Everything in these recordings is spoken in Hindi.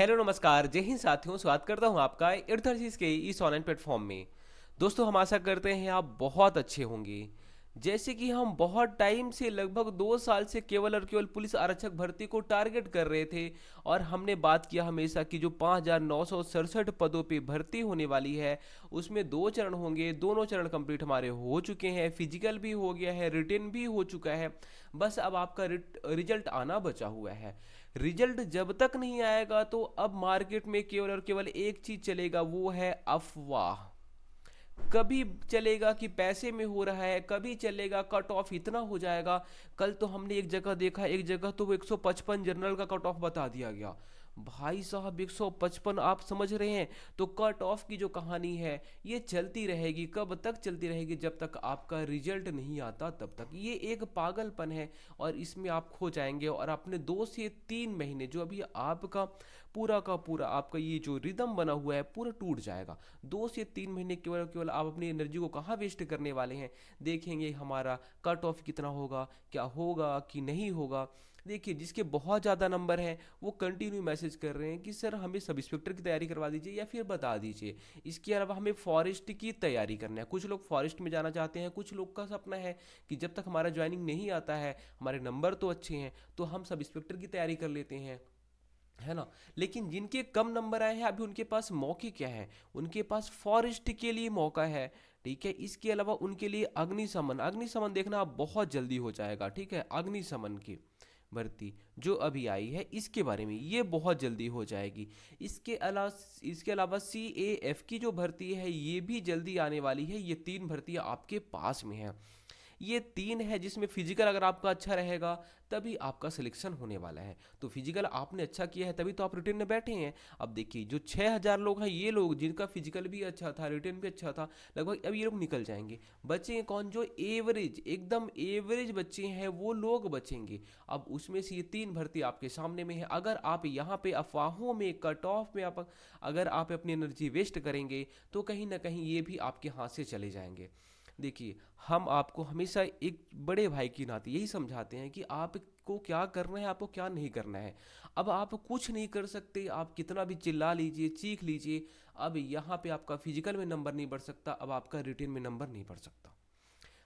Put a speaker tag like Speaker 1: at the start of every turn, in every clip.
Speaker 1: हेलो नमस्कार जय हिंद साथियों, स्वागत करता हूं आपका इर्थर्सिस के इस ऑनलाइन प्लेटफॉर्म में। दोस्तों, हम आशा करते हैं आप बहुत अच्छे होंगे। जैसे कि हम बहुत टाइम से लगभग 2 साल से केवल और केवल पुलिस आरक्षक भर्ती को टारगेट कर रहे थे। और हमने बात किया हमेशा कि जो 5,967 पदों पे भर्ती होने वाली है उसमें 2 चरण होंगे। दोनों चरण कंप्लीट हमारे हो चुके हैं, फिजिकल भी हो गया है, रिटन भी हो चुका है। बस अब आपका रिजल्ट आना बचा हुआ है। रिजल्ट जब तक नहीं आएगा तो अब मार्केट में केवल और केवल एक चीज चलेगा, वो है अफवाह। कभी चलेगा कि पैसे में हो रहा है, कभी चलेगा कट ऑफ इतना हो जाएगा। कल तो हमने एक जगह देखा, एक जगह तो वो 155 जनरल का कट ऑफ बता दिया गया। भाई साहब 155, आप समझ रहे हैं? तो कट ऑफ की जो कहानी है ये चलती रहेगी। कब तक चलती रहेगी? जब तक आपका रिजल्ट नहीं आता तब तक। ये एक पागलपन है और इसमें आप खो जाएंगे और अपने 2 से 3 महीने जो अभी आपका पूरा का पूरा आपका ये जो रिदम बना हुआ है पूरा टूट जाएगा। 2 से 3 महीने केवल केवल आप अपनी एनर्जी को कहाँ वेस्ट करने वाले हैं? देखेंगे हमारा कट ऑफ कितना होगा, क्या होगा कि नहीं होगा। देखिए, जिसके बहुत ज़्यादा नंबर हैं वो कंटिन्यू मैसेज कर रहे हैं कि सर हमें सब इंस्पेक्टर की तैयारी करवा दीजिए या फिर बता दीजिए। इसके अलावा हमें फॉरेस्ट की तैयारी करना है। कुछ लोग फॉरेस्ट में जाना चाहते हैं, कुछ लोग का सपना है कि जब तक हमारा ज्वाइनिंग नहीं आता है, हमारे नंबर तो अच्छे हैं, तो हम सब इंस्पेक्टर की तैयारी कर लेते हैं, है ना। लेकिन जिनके कम नंबर आए हैं अभी उनके पास मौके क्या है? उनके पास फॉरेस्ट के लिए मौका है। ठीक है, इसके अलावा उनके लिए अग्निशमन, अग्निशमन देखना अब बहुत जल्दी हो जाएगा। ठीक है, अग्निशमन की भर्ती जो अभी आई है इसके बारे में ये बहुत जल्दी हो जाएगी। इसके अलावा CAF की जो भर्ती है ये भी जल्दी आने वाली है। ये 3 भर्तियां आपके पास में है। ये 3 है जिसमें फिजिकल अगर आपका अच्छा रहेगा तभी आपका सिलेक्शन होने वाला है। तो फिजिकल आपने अच्छा किया है तभी तो आप रिटर्न में बैठे हैं। अब देखिए, जो 6,000 लोग हैं, ये लोग जिनका फिजिकल भी अच्छा था, रिटर्न भी अच्छा था, लगभग अब ये लोग निकल जाएंगे। बचेंगे कौन? जो एवरेज, एकदम एवरेज बच्चे हैं वो लोग बचेंगे। अब उसमें से ये 3 भर्ती आपके सामने में है। अगर आप यहाँ पे अफवाहों में, कट ऑफ में आप अगर आप अपनी एनर्जी वेस्ट करेंगे तो कहीं ना कहीं ये भी आपके हाथ से चले जाएंगे। देखिए, हम आपको हमेशा एक बड़े भाई की नाते यही समझाते हैं कि आपको क्या करना है, आपको क्या नहीं करना है। अब आप कुछ नहीं कर सकते, आप कितना भी चिल्ला लीजिए, चीख लीजिए, अब यहाँ पे आपका फिजिकल में नंबर नहीं बढ़ सकता, अब आपका रिटेन में नंबर नहीं बढ़ सकता।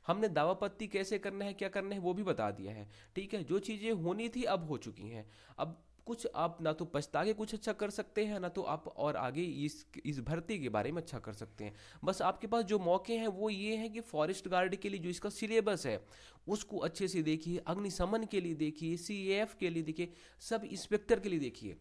Speaker 1: हमने दावापत्ती कैसे करना है, क्या करना है वो भी बता दिया है। ठीक है, जो चीज़ें होनी थी अब हो चुकी हैं। अब कुछ आप ना तो पछता के कुछ अच्छा कर सकते हैं, ना तो आप और आगे इस भर्ती के बारे में अच्छा कर सकते हैं। बस आपके पास जो मौके हैं वो ये हैं कि फॉरेस्ट गार्ड के लिए जो इसका सिलेबस है उसको अच्छे से देखिए, अग्निशमन के लिए देखिए, CAF के लिए देखिए, सब इंस्पेक्टर के लिए देखिए।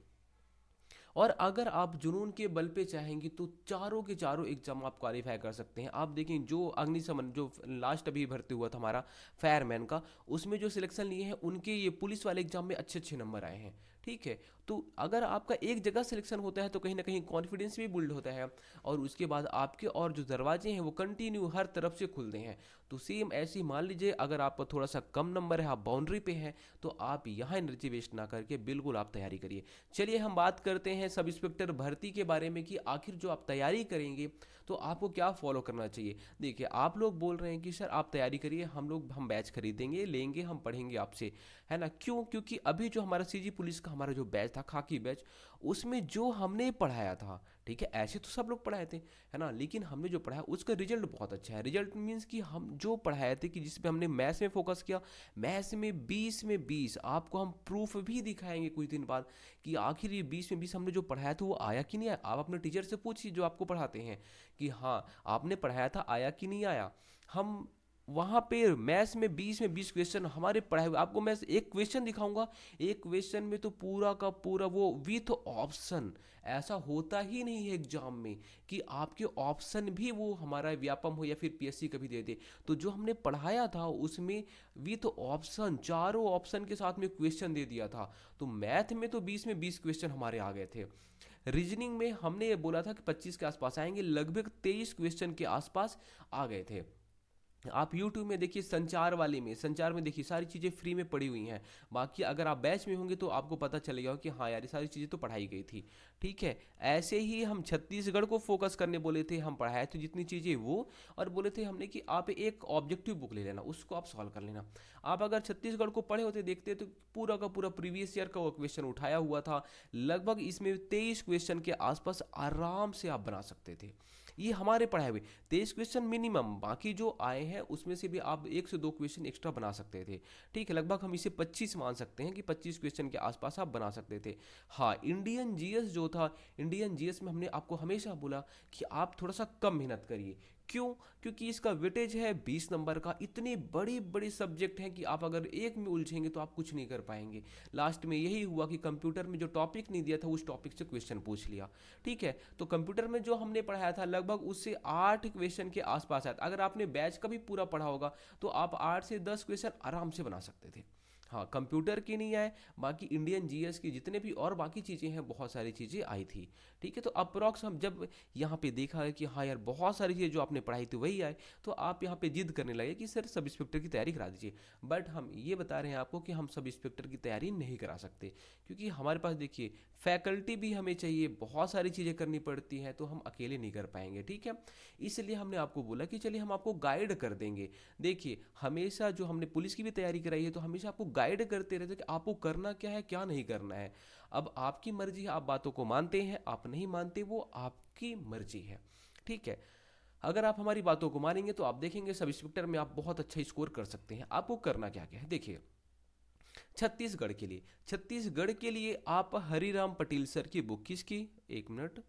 Speaker 1: और अगर आप जुनून के बल पे चाहेंगे तो चारों के चारों एग्जाम आप क्वालिफाई कर सकते हैं। आप देखें, जो अग्निशमन जो लास्ट अभी भर्ती हुआ था हमारा फायरमैन का, उसमें जो सिलेक्शन लिए हैं उनके ये पुलिस वाले एग्जाम में अच्छे अच्छे नंबर आए हैं। ठीक है, तो अगर आपका एक जगह सिलेक्शन होता है तो कहीं ना कहीं कॉन्फिडेंस भी बिल्ड होता है और उसके बाद आपके और जो दरवाजे हैं वो कंटिन्यू हर तरफ से खुलते हैं। तो सेम ऐसे ही मान लीजिए, अगर आपका थोड़ा सा कम नंबर है, आप बाउंड्री पे हैं, तो आप यहाँ एनर्जी वेस्ट ना करके बिल्कुल आप तैयारी करिए। चलिए हम बात करते हैं सब इंस्पेक्टर भर्ती के बारे में कि आखिर जो आप तैयारी करेंगे तो आपको क्या फॉलो करना चाहिए। देखिए, आप लोग बोल रहे हैं कि सर आप तैयारी करिए, हम बैच खरीदेंगे, लेंगे, हम पढ़ेंगे आपसे, है ना। क्यों? क्योंकि अभी जो हमारा CG पुलिस का हमारा जो बैच था, खाकी बैच, उसमें जो हमने पढ़ाया था, ठीक है, ऐसे तो सब लोग पढ़ाए थे, है ना, लेकिन हमने जो पढ़ाया उसका रिजल्ट बहुत अच्छा है। रिजल्ट मीन्स कि हम जो पढ़ाए थे कि जिसपे हमने मैथ्स में फोकस किया, मैथ्स में 20 में 20, आपको हम प्रूफ भी दिखाएंगे कुछ दिन बाद कि आखिर ये 20 में 20 हमने जो पढ़ाया था वो आया कि नहीं आया। आप अपने टीचर से पूछिए जो आपको पढ़ाते हैं कि हाँ आपने पढ़ाया था, आया कि नहीं आया। हम वहाँ पे मैथ्स में 20 क्वेश्चन हमारे पढ़ाए हुए, आपको मैं एक क्वेश्चन दिखाऊंगा, एक क्वेश्चन में तो पूरा का पूरा वो विथ ऑप्शन। ऐसा होता ही नहीं है एग्जाम में कि आपके ऑप्शन भी वो हमारा व्यापम हो या फिर PSC कभी दे दे। तो जो हमने पढ़ाया था उसमें विथ ऑप्शन, चारों ऑप्शन के साथ में क्वेश्चन दे दिया था। तो मैथ में तो 20 में 20 क्वेश्चन हमारे आ गए थे। रीजनिंग में हमने ये बोला था कि 25 के आसपास आएंगे, लगभग 23 क्वेश्चन के आसपास आ गए थे। आप YouTube में देखिए, संचार वाले में, संचार में देखिए सारी चीज़ें फ्री में पड़ी हुई हैं। बाकी अगर आप बैच में होंगे तो आपको पता चलेगा कि हाँ यार, ये सारी चीज़ें तो पढ़ाई गई थी। ठीक है। ऐसे ही हम छत्तीसगढ़ को फोकस करने बोले थे, हम पढ़ाए तो जितनी चीज़ें वो, और बोले थे हमने कि आप एक ऑब्जेक्टिव बुक ले लेना, उसको आप सॉल्व कर लेना। आप अगर छत्तीसगढ़ को पढ़े होते देखते तो पूरा का पूरा प्रीवियस ईयर का वो क्वेश्चन उठाया हुआ था। लगभग इसमें 23 क्वेश्चन के आसपास आराम से आप बना सकते थे। ये हमारे पढ़ाए हुए 23 क्वेश्चन मिनिमम, बाकी जो आए हैं उसमें से भी आप 1 से 2 क्वेश्चन एक्स्ट्रा बना सकते थे। ठीक है, लगभग हम इसे 25 मान सकते हैं कि 25 क्वेश्चन के आसपास आप बना सकते थे। हाँ, इंडियन जीएस जो था, इंडियन जीएस में हमने आपको हमेशा बोला कि आप थोड़ा सा कम मेहनत करिए। क्यों? क्योंकि इसका वेटेज है 20 नंबर का। इतनी बड़ी बड़ी सब्जेक्ट है कि आप अगर एक में उलझेंगे तो आप कुछ नहीं कर पाएंगे। लास्ट में यही हुआ कि कंप्यूटर में जो टॉपिक नहीं दिया था उस टॉपिक से क्वेश्चन पूछ लिया। ठीक है, तो कंप्यूटर में जो हमने पढ़ाया था लगभग उससे 8 क्वेश्चन के आसपास आया था। अगर आपने बैच का भी पूरा पढ़ा होगा तो आप 8 से 10 क्वेश्चन आराम से बना सकते थे। हाँ, कंप्यूटर की नहीं आए, बाकी इंडियन जीएस की जितने भी और बाकी चीज़ें हैं, बहुत सारी चीज़ें आई थी। ठीक है, तो अप्रॉक्स हम जब यहाँ पे देखा है कि हाँ यार, बहुत सारी चीज़ें जो आपने पढ़ाई थी वही आए, तो आप यहाँ पे जिद करने लगे कि सर सब इंस्पेक्टर की तैयारी करा दीजिए। बट हम ये बता रहे हैं आपको कि हम सब इंस्पेक्टर की तैयारी नहीं करा सकते, क्योंकि हमारे पास देखिए फैकल्टी भी हमें चाहिए, बहुत सारी चीज़ें करनी पड़ती हैं, तो हम अकेले नहीं कर पाएंगे। ठीक है, इसलिए हमने आपको बोला कि चलिए हम आपको गाइड कर देंगे। देखिए, हमेशा जो हमने पुलिस की भी तैयारी कराई है तो हमेशा आपको गाइड करते रहते हैं कि आपको करना क्या है, क्या नहीं करना है। अब आपकी मर्जी है, आप बातों को मानते हैं, आप नहीं मानते, वो आपकी मर्जी है। ठीक है, अगर आप हमारी बातों को मानेंगे तो आप देखेंगे सब इंस्पेक्टर में आप बहुत अच्छा स्कोर कर सकते हैं। आपको करना क्या क्या है देखिए। छत्तीसगढ़ के लिए आप हरिराम पटेल सर की बुक, किसकी, एक मिनट,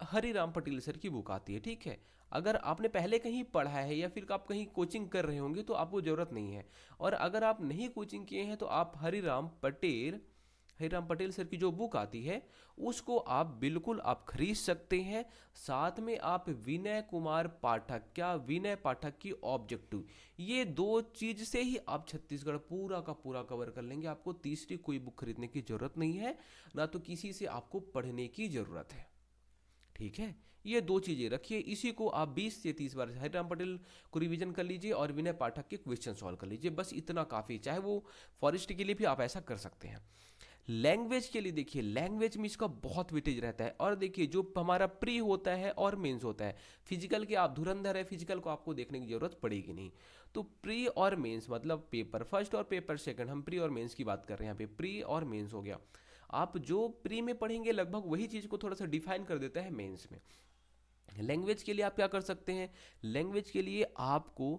Speaker 1: हरिराम पटेल सर की बुक आती है। ठीक है, अगर आपने पहले कहीं पढ़ा है या फिर आप कहीं कोचिंग कर रहे होंगे तो आपको ज़रूरत नहीं है। और अगर आप नहीं कोचिंग किए हैं तो आप हरिराम पटेल सर की जो बुक आती है उसको आप बिल्कुल आप खरीद सकते हैं। साथ में आप विनय कुमार पाठक, क्या विनय पाठक की ऑब्जेक्टिव, ये दो चीज से ही आप छत्तीसगढ़ पूरा का पूरा कवर कर लेंगे। आपको तीसरी कोई बुक खरीदने की जरूरत नहीं है, ना तो किसी से आपको पढ़ने की जरूरत है। ठीक है, ये दो चीजें रखिए, इसी को आप 20 से 30 बार हरिराम पटेल को रिवीजन कर लीजिए और विनय पाठक के क्वेश्चन सॉल्व कर लीजिए, बस इतना काफी। चाहे वो फॉरेस्ट के लिए भी आप ऐसा कर सकते हैं। लैंग्वेज के लिए देखिए, लैंग्वेज में इसका बहुत वेटेज रहता है। और देखिए, जो हमारा प्री होता है और मेंस होता है, फिजिकल के आप धुरंधर है, फिजिकल को आपको देखने की जरूरत पड़ेगी नहीं। तो प्री और मेंस मतलब पेपर फर्स्ट और पेपर सेकंड, हम प्री और मेंस की बात कर रहे हैं यहाँ पे, प्री और मेंस हो गया। आप जो प्री में पढ़ेंगे लगभग वही चीज़ को थोड़ा सा डिफाइन कर देता है मेंस में। लैंग्वेज के लिए आप क्या कर सकते हैं, लैंग्वेज के लिए आपको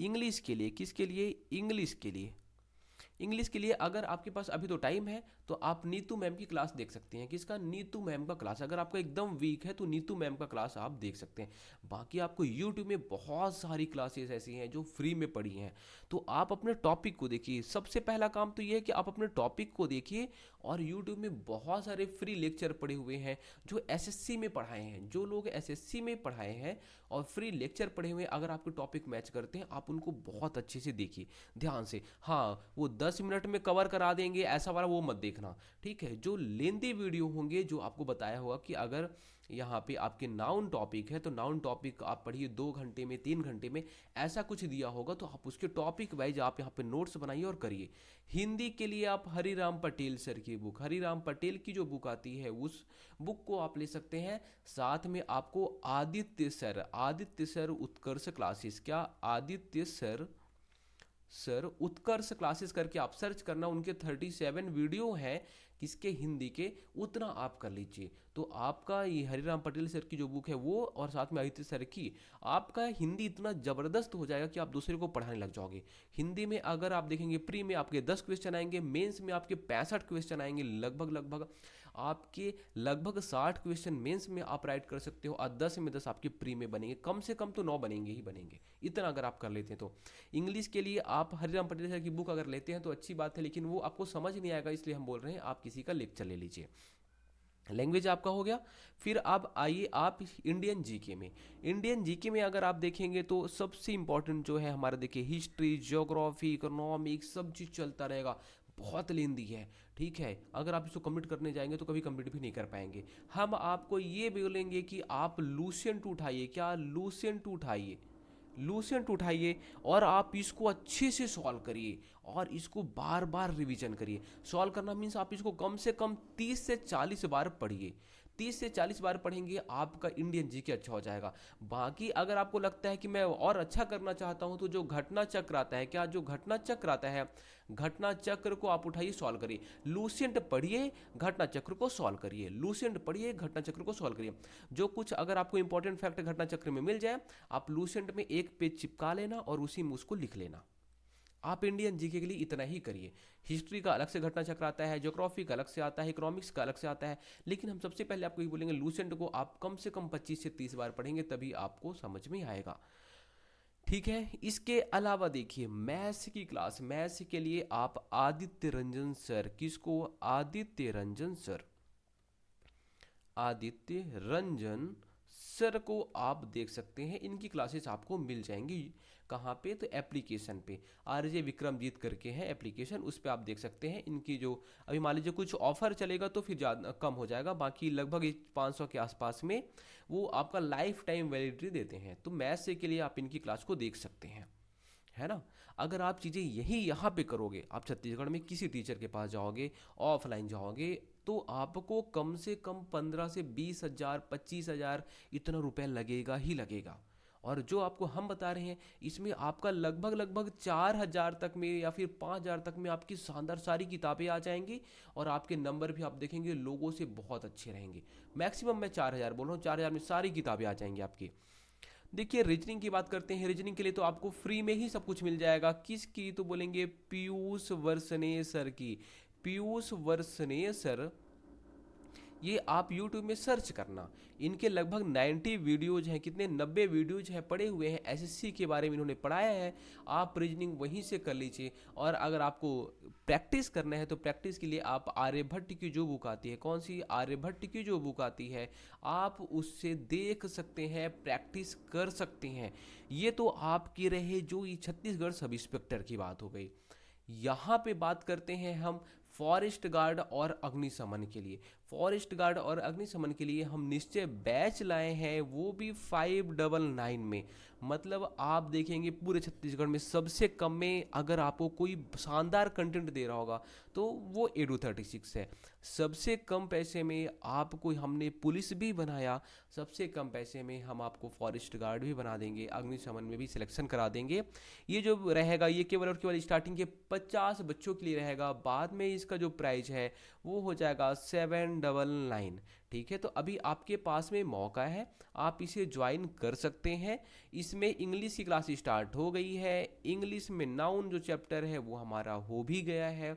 Speaker 1: इंग्लिश के लिए, किसके लिए, इंग्लिश के लिए अगर आपके पास अभी तो टाइम है तो आप नीतू मैम की क्लास देख सकते हैं। किसका, नीतू मैम का क्लास। अगर आपका एकदम वीक है तो नीतू मैम का क्लास आप देख सकते हैं। बाकी आपको यूट्यूब में बहुत सारी क्लासेस ऐसी हैं जो फ्री में पड़ी हैं। तो आप अपने टॉपिक को देखिए, सबसे पहला काम तो ये है कि आप अपने टॉपिक को देखिए। और यूट्यूब में बहुत सारे फ्री लेक्चर पड़े हुए हैं जो एसएससी में पढ़ाए हैं, जो लोग एसएससी में पढ़ाए हैं और फ्री लेक्चर पढ़े हुए हैं, अगर आपके टॉपिक मैच करते हैं आप उनको बहुत अच्छे से देखिए, ध्यान से। हाँ, वो 10 मिनट में कवर करा देंगे ऐसा वाला वो मत देखना। ठीक है, जो लेंदी वीडियो होंगे, जो आपको बताया होगा कि अगर यहाँ पे आपके नाउन टॉपिक है तो नाउन टॉपिक आप पढ़िए 2 घंटे में, 3 घंटे में, ऐसा कुछ दिया होगा तो आप उसके टॉपिक वाइज आप यहाँ पे नोट्स बनाइए और करिए। हिंदी के लिए आप हरिराम पटेल सर की बुक, हरिराम पटेल की जो बुक आती है उस बुक को आप ले सकते हैं। साथ में आपको आदित्य सर उत्कर्ष क्लासेस, क्या, आदित्य सर उत्कर्ष क्लासेस करके आप सर्च करना, उनके 37 वीडियो हैं किसके, हिंदी के, उतना आप कर लीजिए। तो आपका ये हरिराम पटेल सर की जो बुक है वो, और साथ में आदित्य सर की, आपका हिंदी इतना ज़बरदस्त हो जाएगा कि आप दूसरे को पढ़ाने लग जाओगे। हिंदी में अगर आप देखेंगे, प्री में आपके 10 क्वेश्चन आएंगे, मेंस में आपके 65 क्वेश्चन आएंगे, लगभग आपके लगभग 60 क्वेश्चन मेंस में आप राइट कर सकते हो, और 10 में 10 आपके प्री में बनेंगे, कम से कम तो 9 बनेंगे ही बनेंगे, इतना अगर आप कर लेते हैं तो। इंग्लिश के लिए आप हरिराम पटेल सर की बुक अगर लेते हैं तो अच्छी बात है, लेकिन वो आपको समझ नहीं आएगा, इसलिए हम बोल रहे हैं आप किसी का लेक्चर ले लीजिए। लैंग्वेज आपका हो गया। फिर अब आइए आप इंडियन जीके में। इंडियन जीके में अगर आप देखेंगे तो सबसे इंपॉर्टेंट जो है हमारा, देखिए हिस्ट्री, ज्योग्राफी, इकोनॉमिक्स सब चीज़ चलता रहेगा। बहुत लेंदी है, ठीक है। अगर आप इसको कंप्लीट करने जाएंगे तो कभी कंप्लीट भी नहीं कर पाएंगे। हम आपको ये बोलेंगे कि आप लूसेंट उठाइए, क्या लूसेंट उठाइए, लूसेंट उठाइए और आप इसको अच्छे से सॉल्व करिए और इसको बार बार रिवीजन करिए। सॉल्व करना मीन्स आप इसको कम से कम 30 से 40 बार पढ़िए। 30 से 40 बार पढ़ेंगे आपका इंडियन जीके अच्छा हो जाएगा। बाकी अगर आपको लगता है कि मैं और अच्छा करना चाहता हूं तो जो घटना चक्र आता है, क्या जो घटना चक्र आता है, घटना चक्र को आप उठाइए, सॉल्व करिए। लूसेंट पढ़िए, घटना चक्र को सॉल्व करिए, लूसेंट पढ़िए, घटना चक्र को सॉल्व करिए। जो कुछ अगर आपको इंपॉर्टेंट फैक्ट घटना चक्र में मिल जाए, आप लूसेंट में एक पेज चिपका लेना और उसी में उसको लिख लेना। आप इंडियन जीके के लिए इतना ही करिए। हिस्ट्री का अलग से घटना चक्र आता है, ज्योग्राफी का अलग से आता है, इकोनॉमिक्स का अलग से आता है, लेकिन हम सबसे पहले आपको ये बोलेंगे लूसेंट को आप कम से कम 25 से 30 बार पढ़ेंगे तभी आपको समझ में आएगा, ठीक है। इसके अलावा देखिए मैथ्स की क्लास, मैथ्स के लिए आप आदित्य रंजन सर, किसको, आदित्य रंजन सर, आदित्य रंजन सर को आप देख सकते हैं। इनकी क्लासेस आपको मिल जाएंगी कहाँ पे, तो एप्लीकेशन पे आरजे विक्रमजीत करके हैं एप्लीकेशन, उस पर आप देख सकते हैं। इनकी जो अभी मान लीजिए कुछ ऑफर चलेगा तो फिर ज़्यादा कम हो जाएगा, बाकी लगभग 500 के आसपास में वो आपका लाइफ टाइम वैलिडिटी देते हैं। तो मैथ्स के लिए आप इनकी क्लास को देख सकते हैं, है ना। अगर आप चीज़ें यही यहाँ पे करोगे, आप छत्तीसगढ़ में किसी टीचर के पास जाओगे, ऑफलाइन जाओगे, तो आपको कम से कम 15 से 20 हज़ार 25 हज़ार इतना रुपया लगेगा ही लगेगा। और जो आपको हम बता रहे हैं इसमें आपका लगभग लगभग 4 हज़ार तक में या फिर 5 हज़ार तक में आपकी शानदार सारी किताबें आ जाएंगी और आपके नंबर भी आप देखेंगे लोगों से बहुत अच्छे रहेंगे। मैक्सिमम मैं 4 हज़ार बोल रहा हूँ, 4 हज़ार में सारी किताबें आ जाएंगी आपकी। देखिए रीजनिंग की बात करते हैं, रीजनिंग के लिए तो आपको फ्री में ही सब कुछ मिल जाएगा। किसकी, तो बोलेंगे पीयूष वर्सने सर की, पीयूष वर्सने सर, ये आप YouTube में सर्च करना। इनके लगभग 90 वीडियोज हैं, कितने 90 वीडियोज हैं पड़े हुए हैं, एसएससी के बारे में इन्होंने पढ़ाया है। आप रीजनिंग वहीं से कर लीजिए। और अगर आपको प्रैक्टिस करना है तो प्रैक्टिस के लिए आप आर्यभट्ट की जो बुक आती है, कौन सी, आर्यभट्ट की जो बुक आती है, आप उससे देख सकते हैं, प्रैक्टिस कर सकते हैं। ये तो आपकी रहे जो ये छत्तीसगढ़ सब इंस्पेक्टर की बात हो गई। यहाँ पे बात करते हैं हम फॉरेस्ट गार्ड और अग्निशमन के लिए। फॉरेस्ट गार्ड और अग्निशमन के लिए हम निश्चय बैच लाए हैं, वो भी 599 में। मतलब आप देखेंगे पूरे छत्तीसगढ़ में सबसे कम में अगर आपको कोई शानदार कंटेंट दे रहा होगा तो वो Edu36 है। सबसे कम पैसे में आपको हमने पुलिस भी बनाया, सबसे कम पैसे में हम आपको फॉरेस्ट गार्ड भी बना देंगे, अग्निशमन में भी सिलेक्शन करा देंगे। ये जो रहेगा ये केवल और केवल स्टार्टिंग के 50 बच्चों के लिए रहेगा, बाद में इसका जो प्राइस है वो हो जाएगा 799, ठीक है। तो अभी आपके पास में मौका है, आप इसे ज्वाइन कर सकते हैं। इसमें इंग्लिश की क्लास स्टार्ट हो गई है, इंग्लिश में नाउन जो चैप्टर है वो हमारा हो भी गया है,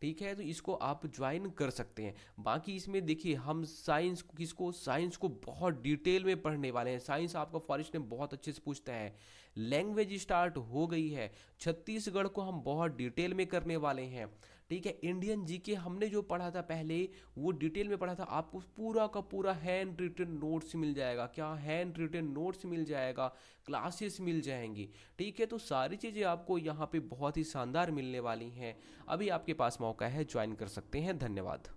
Speaker 1: ठीक है। तो इसको आप ज्वाइन कर सकते हैं। बाकी इसमें देखिए हम साइंस किसको, साइंस को बहुत डिटेल में पढ़ने वाले हैं। साइंस आपका फॉरेस्ट में बहुत अच्छे से पूछता है। लैंग्वेज स्टार्ट हो गई है, छत्तीसगढ़ को हम बहुत डिटेल में करने वाले हैं, ठीक है। इंडियन जीके हमने जो पढ़ा था पहले वो डिटेल में पढ़ा था, आपको पूरा का पूरा हैंड रिटन नोट्स मिल जाएगा, क्या हैंड रिटन नोट्स मिल जाएगा, क्लासेस मिल जाएंगी, ठीक है। तो सारी चीज़ें आपको यहाँ पे बहुत ही शानदार मिलने वाली हैं। अभी आपके पास मौका है, ज्वाइन कर सकते हैं। धन्यवाद।